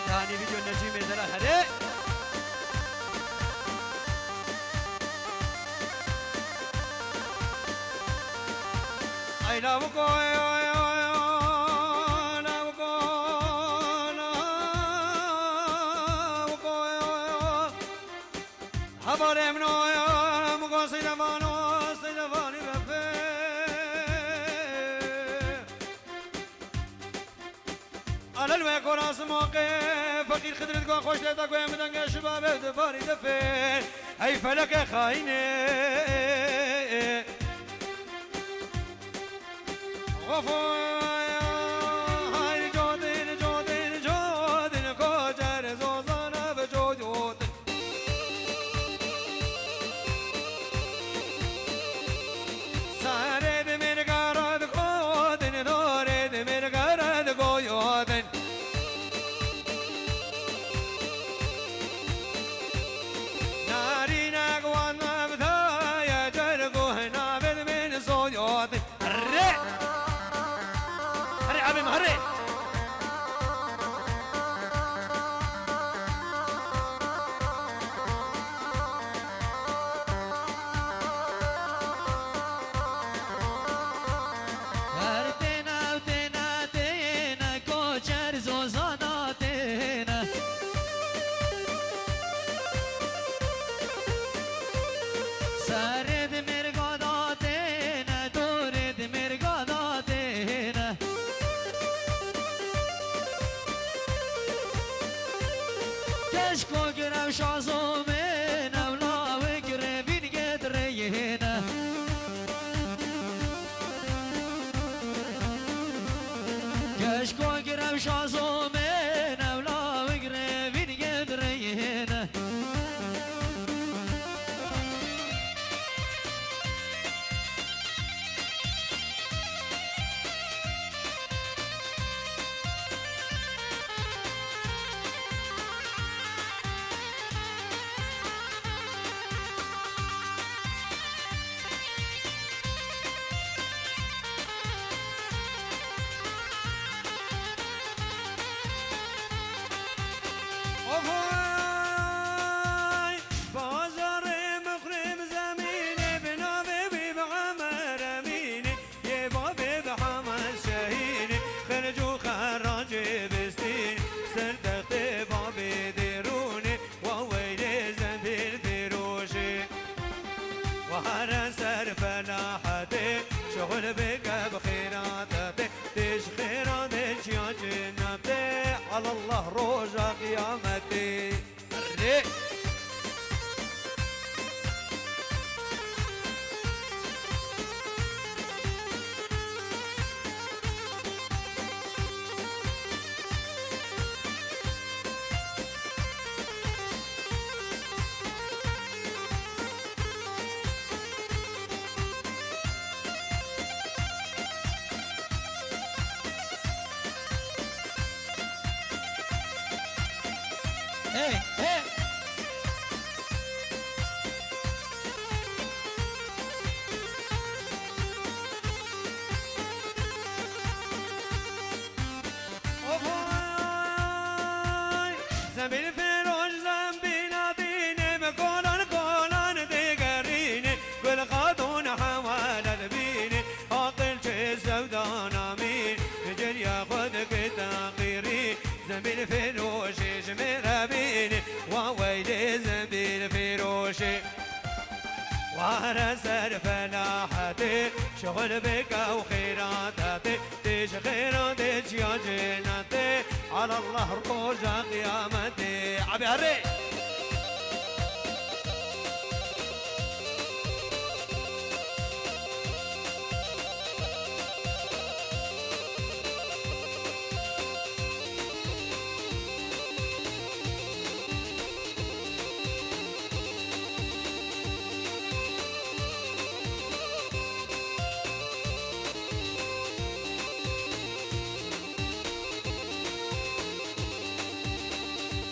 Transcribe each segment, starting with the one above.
ثاني فيديو النجيم دلا هدي اي نابكو خبر منو يا مقصد فانو سيدفاني بفي على الويك وراس موقف فقير خدرتك وخوش لتك ويمدنك شباب دفاري دفي اي فلك خايني غفويا هاي جودين جودين جودين كوجر زوزانا بجودين سارد من قرد قودن دورد من قرد قويودن ناري نقوان مبثايا جرقوه نابد من صويودن هري هري عبي مهري شغل بك بخيراتك تش خيراتك يا جنتي على الله روجا قيامتي زمین فروش زنبین دینه مکولان کولان دیگرینه گل قادون حوال البینه عاقل چه سودان امین جریا خود که تغییری زمین فروشش مربینه و ویل زمین فروشه وارا سر فلاحتي شغل بك وخيراتي تيج خيراتي يا جنتي على الله رجا قيامتي عبي هري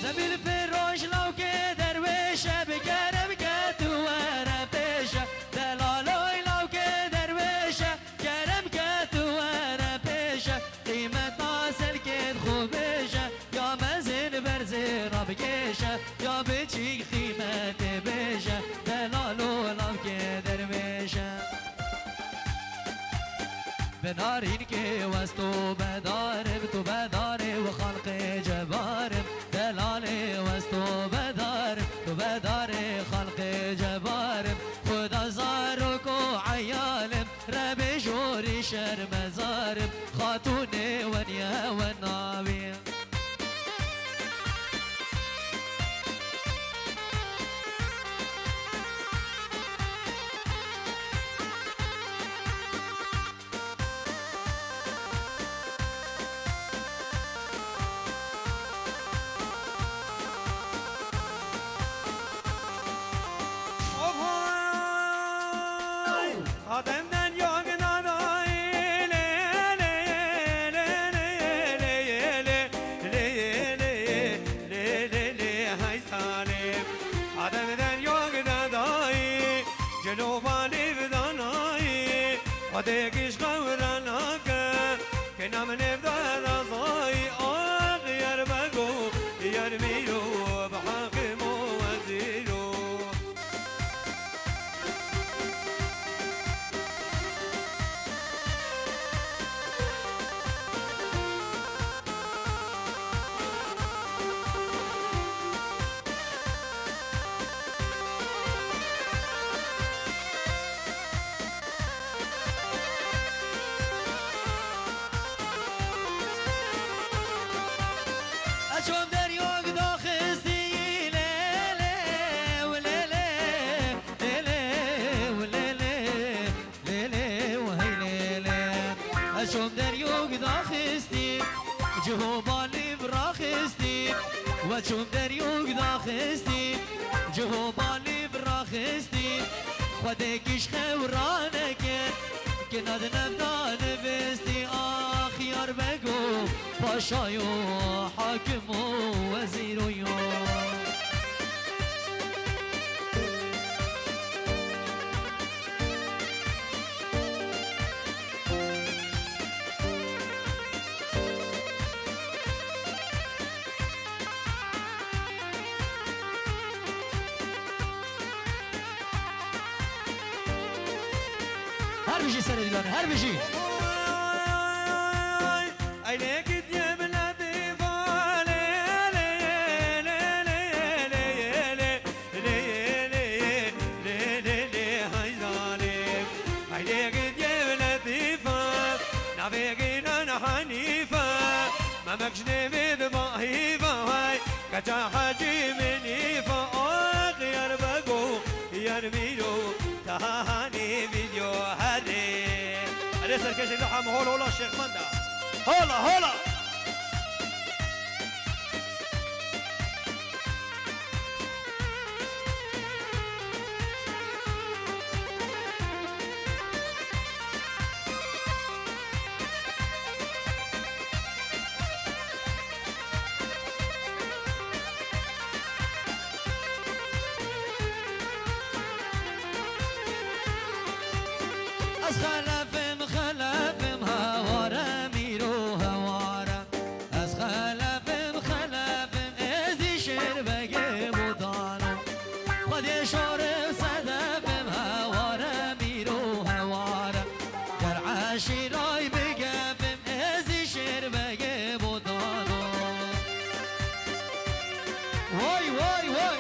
زمین فروش لو نارين كي وستو بدارم تو بداري وخلق جبارم دلالي وستو بدارم تو بداري خلق جبارم خدا زارك وعيالم ربي جوري شر مزارم خاتوني ونيا والنبي وديكش غوراناك كنا من افدار رضاي غير بقو يرميلو بحاكم وزيرو اشوف دريوك داخستي ليلي وليلي ليلي وليلي ليلي وهي ليلي اشوف دريوك داخستي جهوبالي براخستي واشوف دريوك داخستي جهوبالي براخستي خدكش خورانك كناد نبدان بستي خيار بقو باشايو حاكمو وزيرو يو هر بيجي سر دلانه هر بيجي عينيك تجيب حنيفة ما مكشني بضعيفة هاي كتا حاجي منيفة غير بقو يرميلو تهاني فيديو هري هري سركش اللحم هولا هولا الشيخ مندا هولا هولا خلفم خلفم هوارا میرو هوارا از خلفم خلفم ازی شر بگه بودانو خودی شور صدفم هوارا میرو هوارا در عشیرای بگفم ازی شر بگه بودانو وای وای وای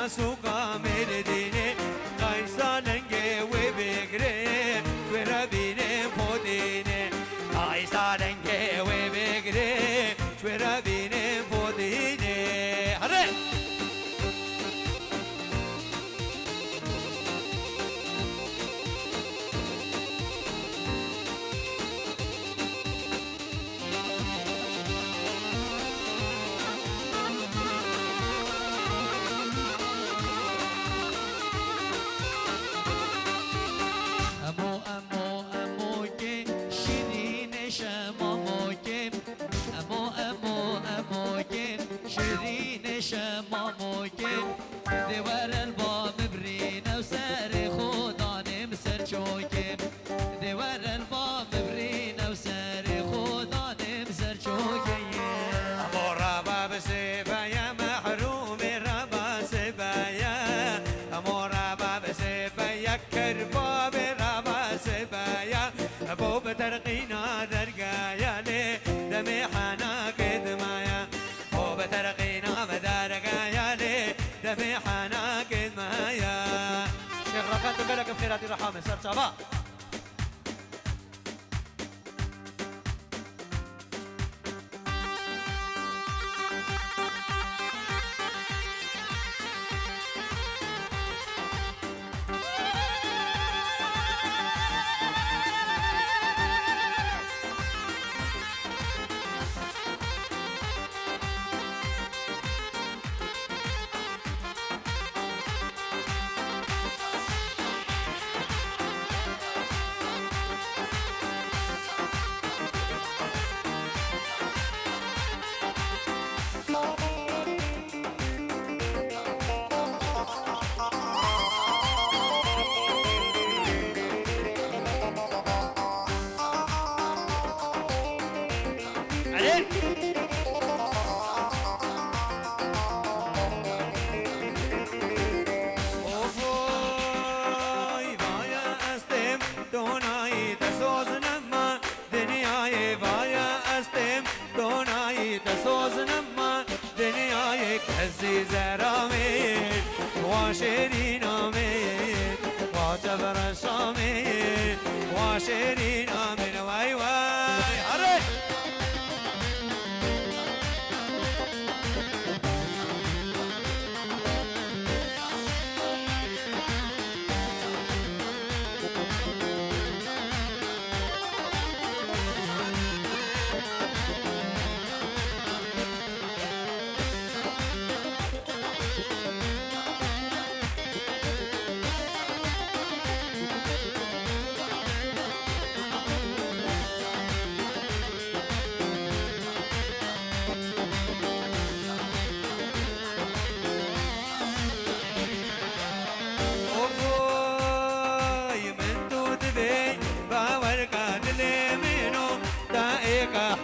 سوقا مرديني قايسا لنجي وبقري شوربيني فوديني قايسا لنجي وبقري شوربيني فوديني هري شماموكين دوار البام برينا وسار خودان مسر شوكين دوار البام برينا وسار خودان مسر شوكين ابو ربا بسيفايا محروم ربا سيفايا ابو ربا بسيفايا كرباب ربا سيفايا ابو بترقينا درقايا لي دمي حنا قدمايا ابو بترقينا مدارقايا لي دمي حنا قدمايا شيخ رفعت بالك بخيرات الرحمة سر شباب عزيز رامين واشرين امين وجبر الشامين واشرين امين واي واي هري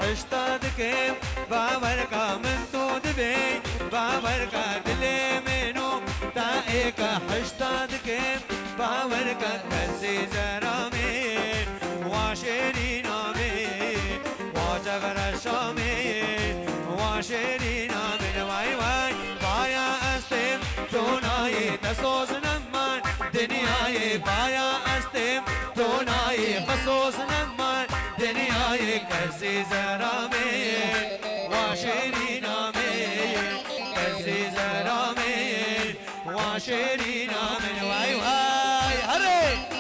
حشتادكم باوركا من تودبي باوركا دلي منو تايكا حشتادكم باوركا عزيز رامين واشرين امين وجبر الشامين واشرين امين واي واي بايا استم دوناي تسوز نمان دنياي بايا استم دوناي قصوص نمان دنياي عزيز رامين واشرين امين عزيز رامين واشرين امين واي واي هري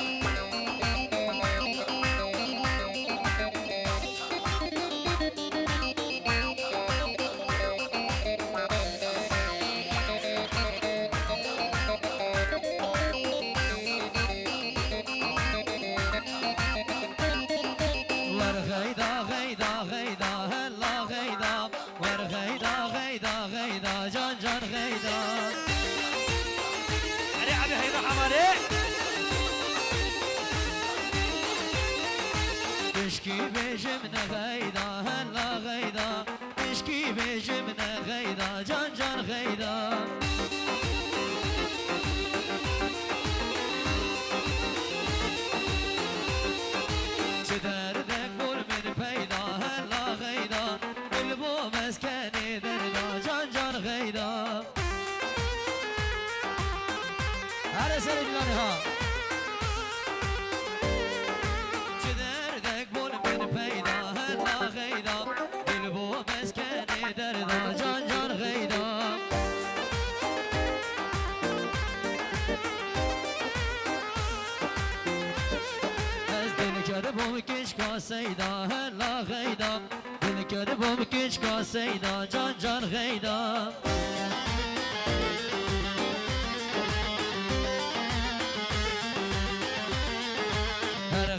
تشكي بجمنا غيدا هلا غيدا تشكي بجمنا غيدا جان جان غيدا دردك بول من بيدا هلا غيدا قلبو مسكني دردا جان جان غيدا هر سر دیوانه ها چه دردک بول من پیدا هلا غیدا دل بو مسکنی دردا جان جان غیدا از دل کرده بوم کش کاسیدا هلا غیدا دل کرده بوم کش کاسیدا جان جان غیدا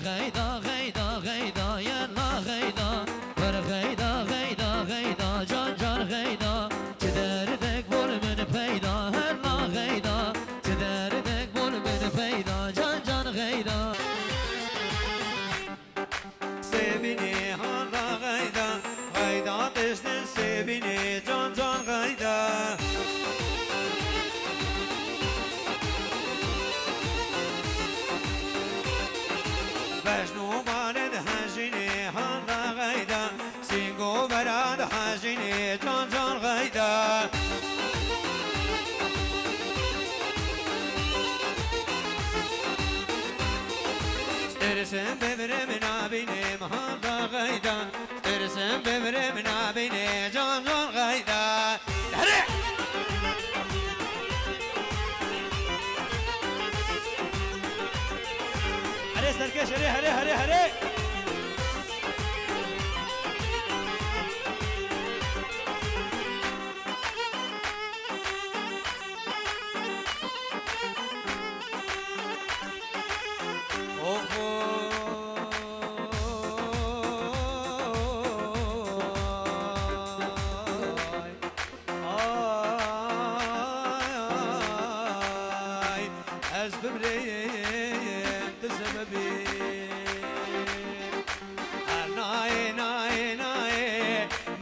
غيدا غيدا غيدا يلا غيدا ور غيدا غيدا غيدا جان جان غيدا تدردك بول من پیدا هلا غيدا تدردك بول من پیدا جان جان غيدا Sevini hala gayda Gayda teşten sevini can can gayda Vejnu maled hajini hala gayda Singo verad hajini can can gayda Tersen bevrem nabine hala gayda Tersen bevrem nabine can can gayda Hadi! Hadi Serkeş hadi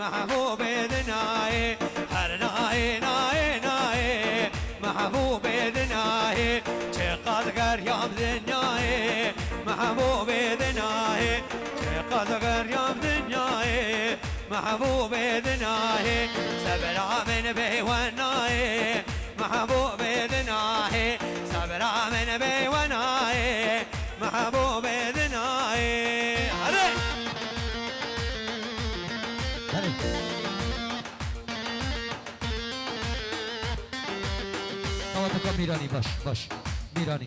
محبوب دناي هر ناي ناي ناي محبوب دناي چقدر گریام دنیای محبوب دناي چقدر گریام دنیای محبوب دناي صبر من بیونای محبوب دناي صبر من بیونای محبوب دناي میرانی باش میرانی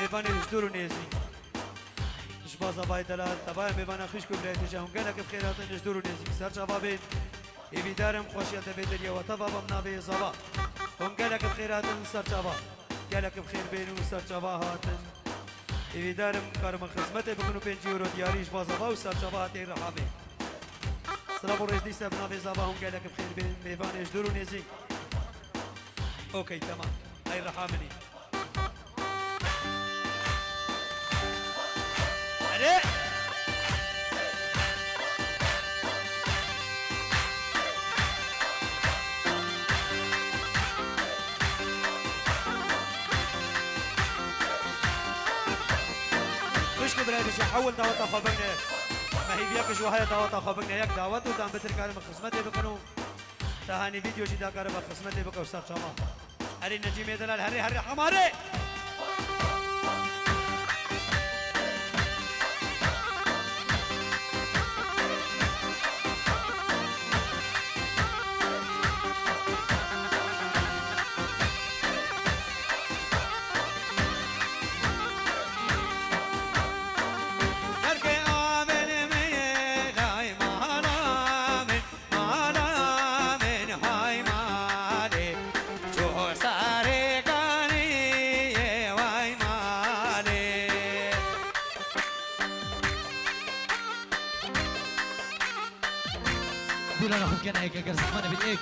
میوانی دور نیزی شباز آبای دلال تبای میوان خیش کبریت جهان گله که بخیرات دور نیزی سر جوابید ایویدارم خوشیت بدلی و تبابم نبی زبا هم گله که بخیرات سر جواب گله که بخیر بینو سر جواب هاتن ایویدارم کارم خدمت بکنو 5 یورو دیاریش باز آبا و سر جواب تی رحمه سلام ورز دی سب نبی زبا هم گله که بخیر بین میوانش دور نیزی اوکی تمام ای رحمنی Hadi. بلادش حول دعوت خبرنا ما هي بيكش وهي دعوت خبرنا يك دعوت ودام بتركار خدمتي بكنو تهاني فيديو جدا كار بخدمتي بك استاذ شما هري نجيم دلال هري هري حماري بولا ناخد كان هيك اگر زخمانه بالايك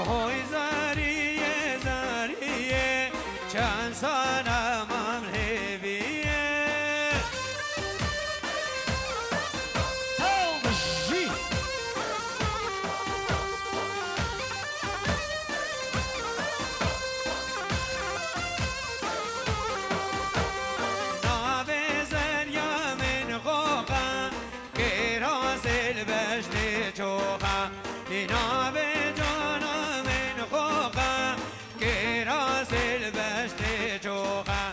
های زاریه زاریه چند سالم هم هیویه اینا به جانا من خوقا که راز البشت جوقا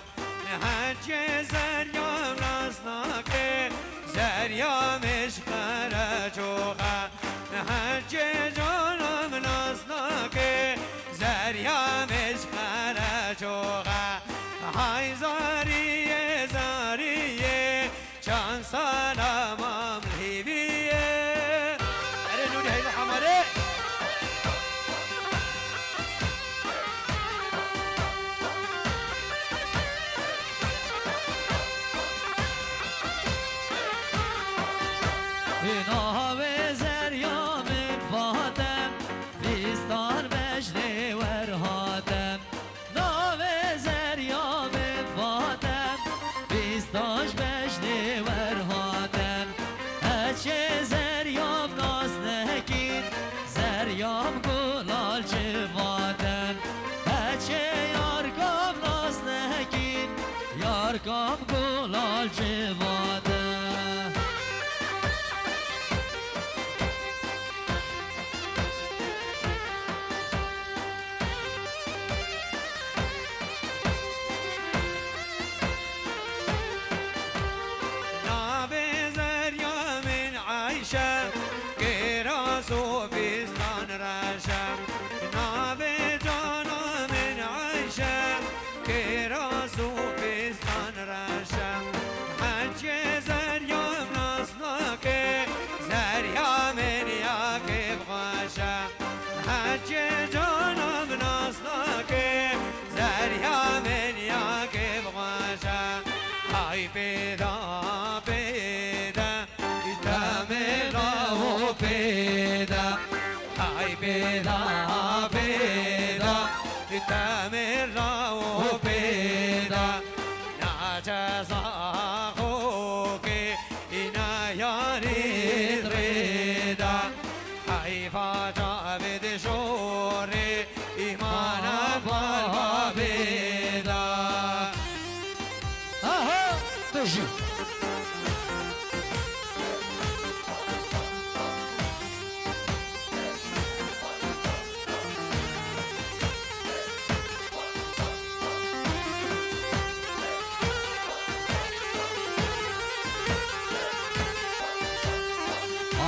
حج زریام ناسناکه زریامش خرا جوقا حج جانم ناسناکه زریامش خرا جوقا های زاریه زاریه چند سالم هم لیبیه اینا به زریام فاتم بیستان بجلی ورهاتم نا به زریام فاتم بیستاش بجلی ورهاتم هچه زریام ناز نکید زریام گلال جوادم هچه یارگام ناز نکید یارگام گلال جوادم پیدا پیدا تاملا و پیدا های پیدا پیدا تاملا و پیدا ناجزا خو که اینا یاری ریدا های فاجا بد شوری ایمان بابا پیدا Beijo.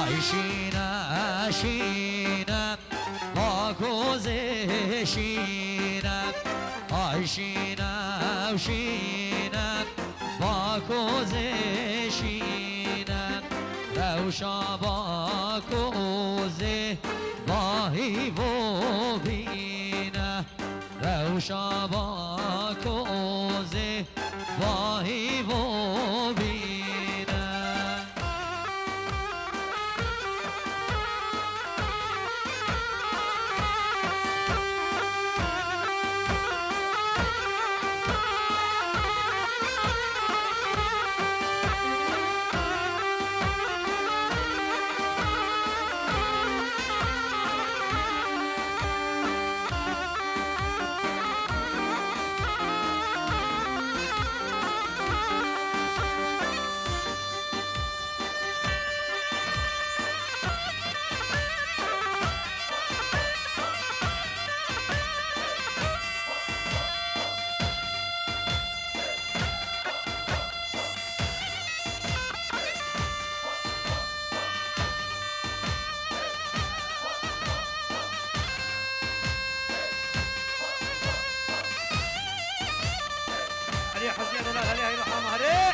Ayşina şina bakoze şina Ayşina şina bakoze şina Revşa bakoze vahi vo bina Revşa bakoze vahi vo bina حزين الله عليه يرحمه عليه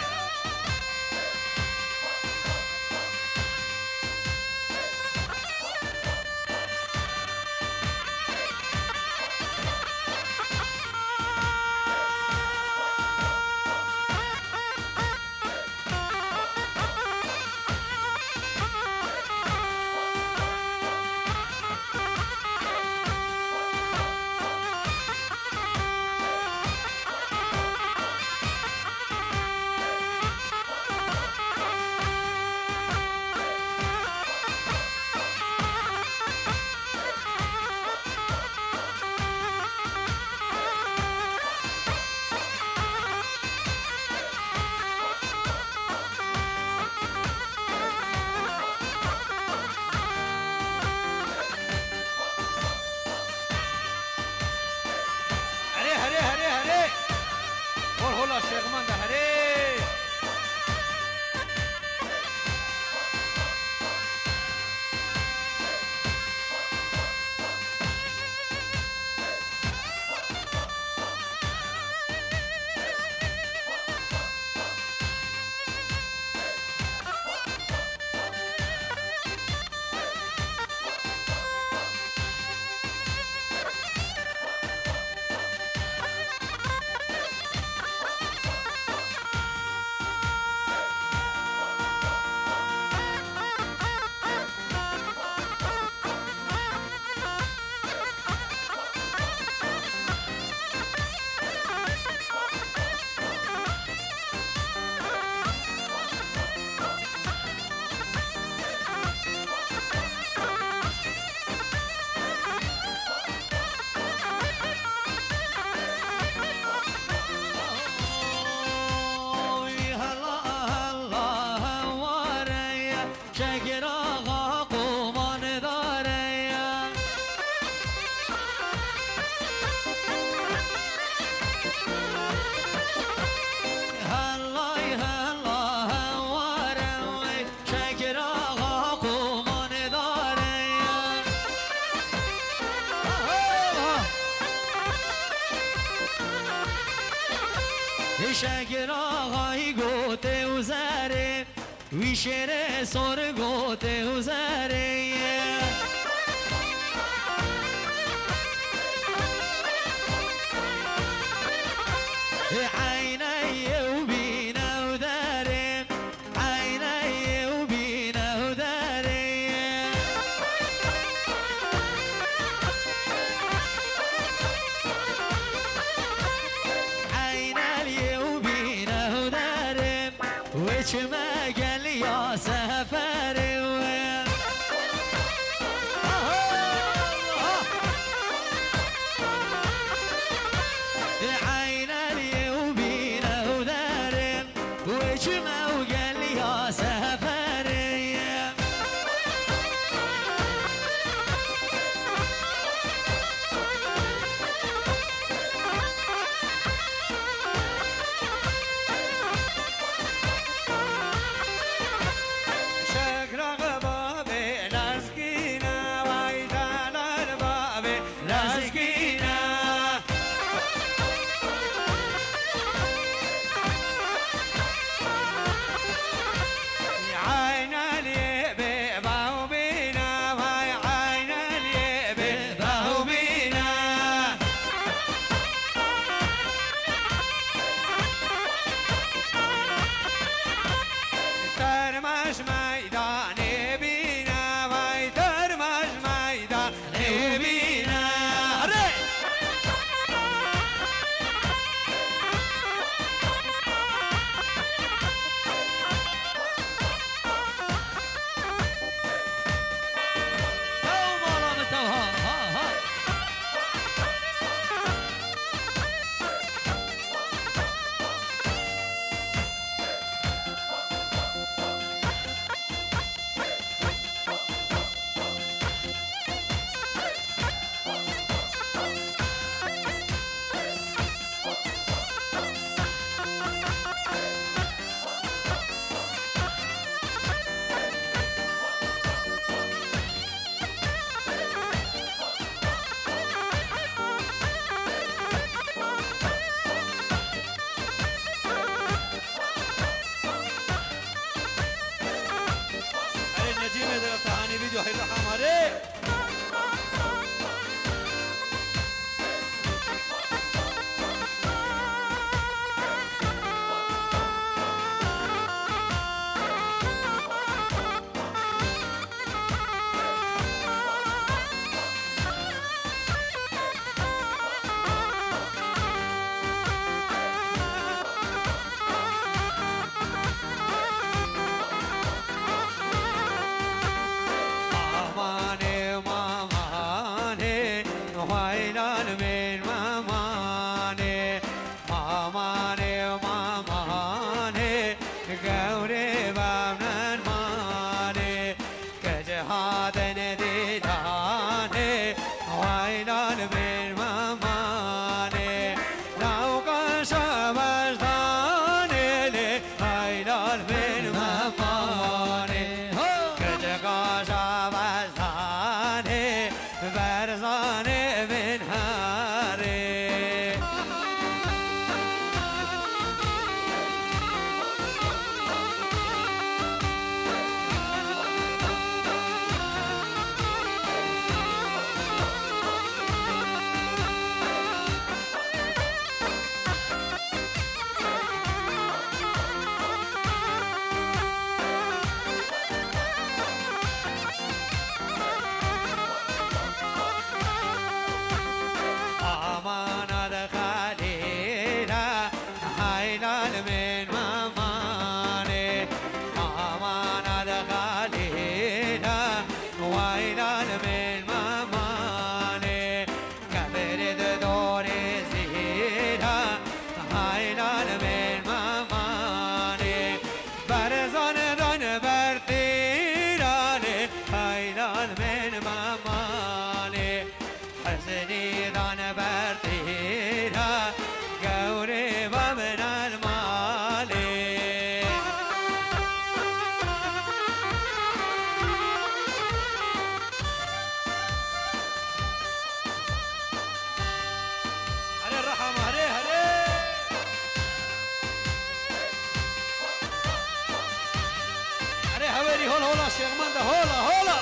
شکر آقای گوته و زره وی شیر سر گوته و زره عینی و بینه و داره عینی و بینه و داره عینی و بینه و داره و چه مگل یا سفره هولا هولا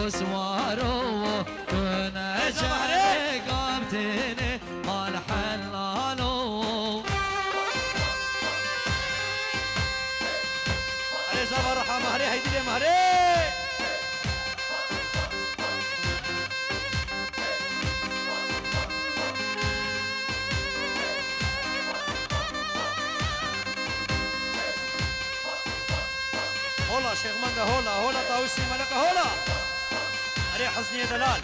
لو سوارو كنا جاري قامتني مال حلالو علي زبر رحمة مهري هيدي لي مهري هولا شيخ منده هولا هولا طاووسي ملكة هولا أري حسنية دلال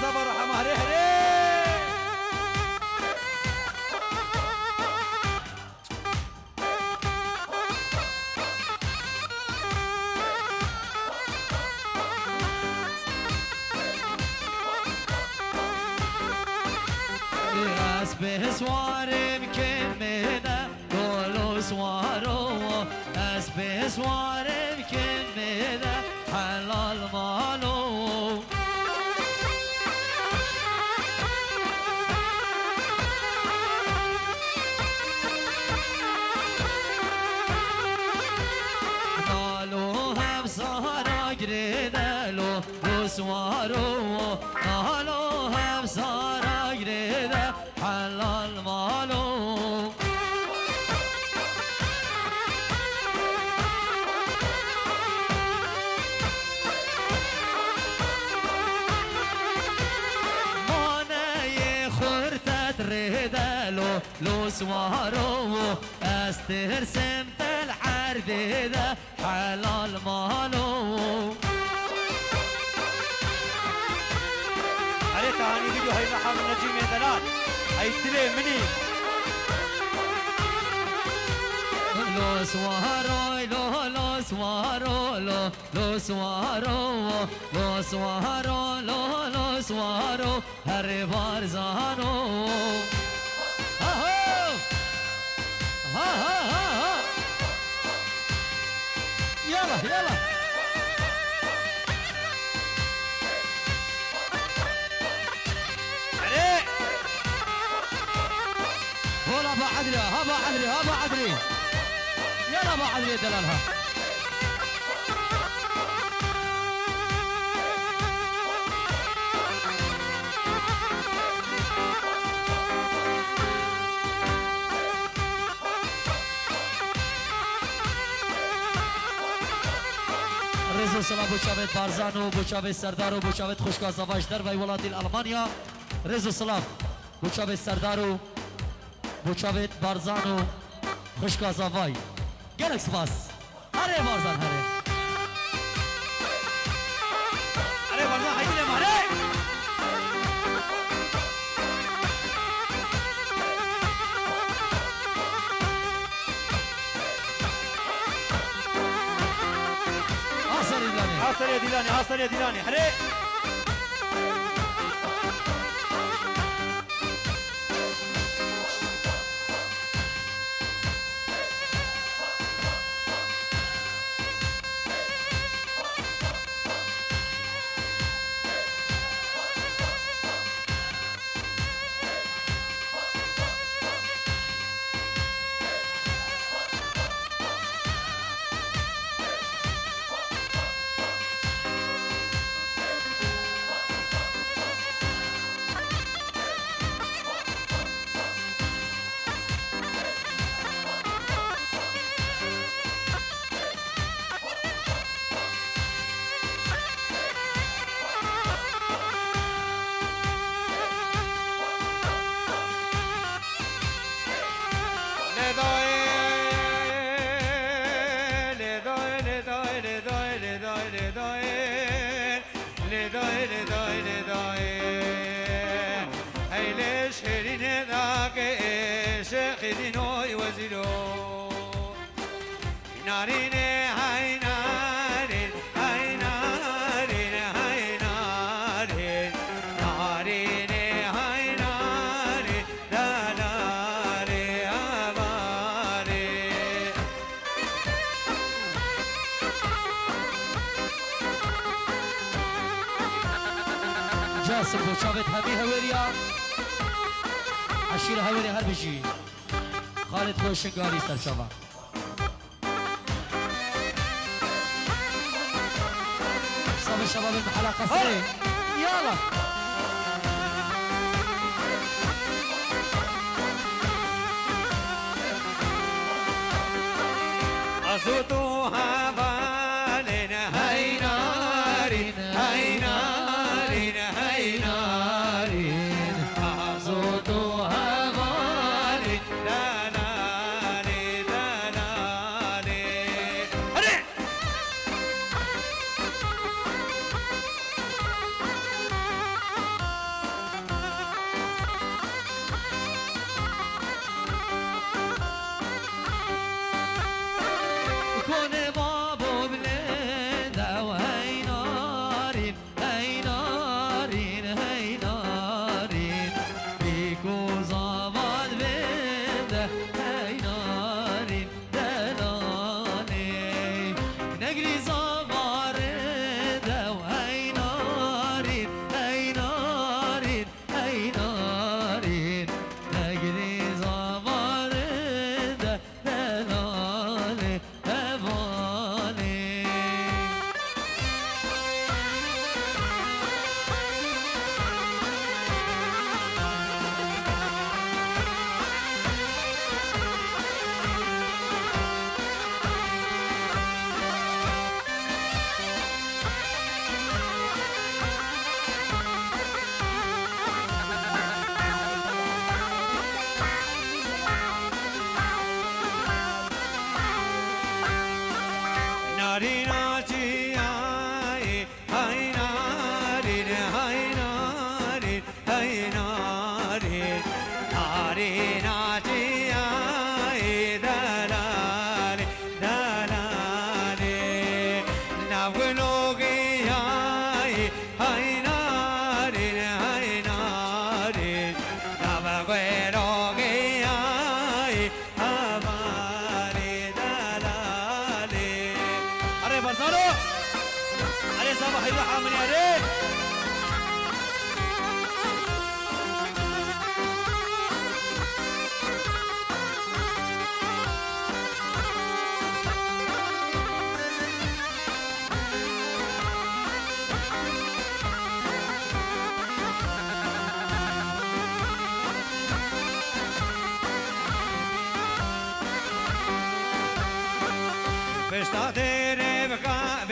زبر رحمة هري هري اسبه سوارم كمنا قولو سوارو اسبه سوارم كمنا حلال مالو سوارو أهلو هم سارا جريدة حلال مالو مانا يخورتا تريدة لو سوارو استرسم الحرديدة حلال مالو هاني فيديو هاي محمد نجيم يا دلال هاي تلي مني لو سوارو لو سوارو لو سوارو لو سوارو لو سوارو هر بار زانو ها ها ها ها يلا يلا هبا عدري هبا عدري هبا عدري يلا ابو عدري دلالها رزو سلام بوشاوت بارزانو بوشاوت سردارو بوشاوت خوشگازاواش در وی ولادی المانیا رزو سلام بوشاوت سردارو بوشاوت بارزانو خوشگازاوای گلک سپاس هره بارزان هره بارزان هایدی لیم هره حاصل يا ديلاني حاصل يا ديلاني حري خذينوي وزيرو ناريني هاي نارين هاي نارين هاي نارين ناريني هاي نارين لا ناري أماري جاسم بوشابت همي هوريا عشير هوري هر بجي خالد خوشنگاری سرشاوا صاب الشباب المحلة قصرين يلا أصوتها بالين هاي نارين هاي نارين هاي نارين أصوتها بالين لا ناري لا ناري هري كون بابو بلندا وهي نارين هي نارين هي نارين بيكو زمان بلندا هي نارين دلاني نجري زمان دا وهي نارين هي نارين هي نارين نجري زمان دا دلاني هباني نارين عجياي هاي نارين هاي نارين هاي نارين نارين عجياي دلالي دلالي نابلوغي هاي هاي نارين هاي نارين نابلوغي هاي أماري دلالي أري برزانو أري صباح يروح عمري أري بشتاقتني بقى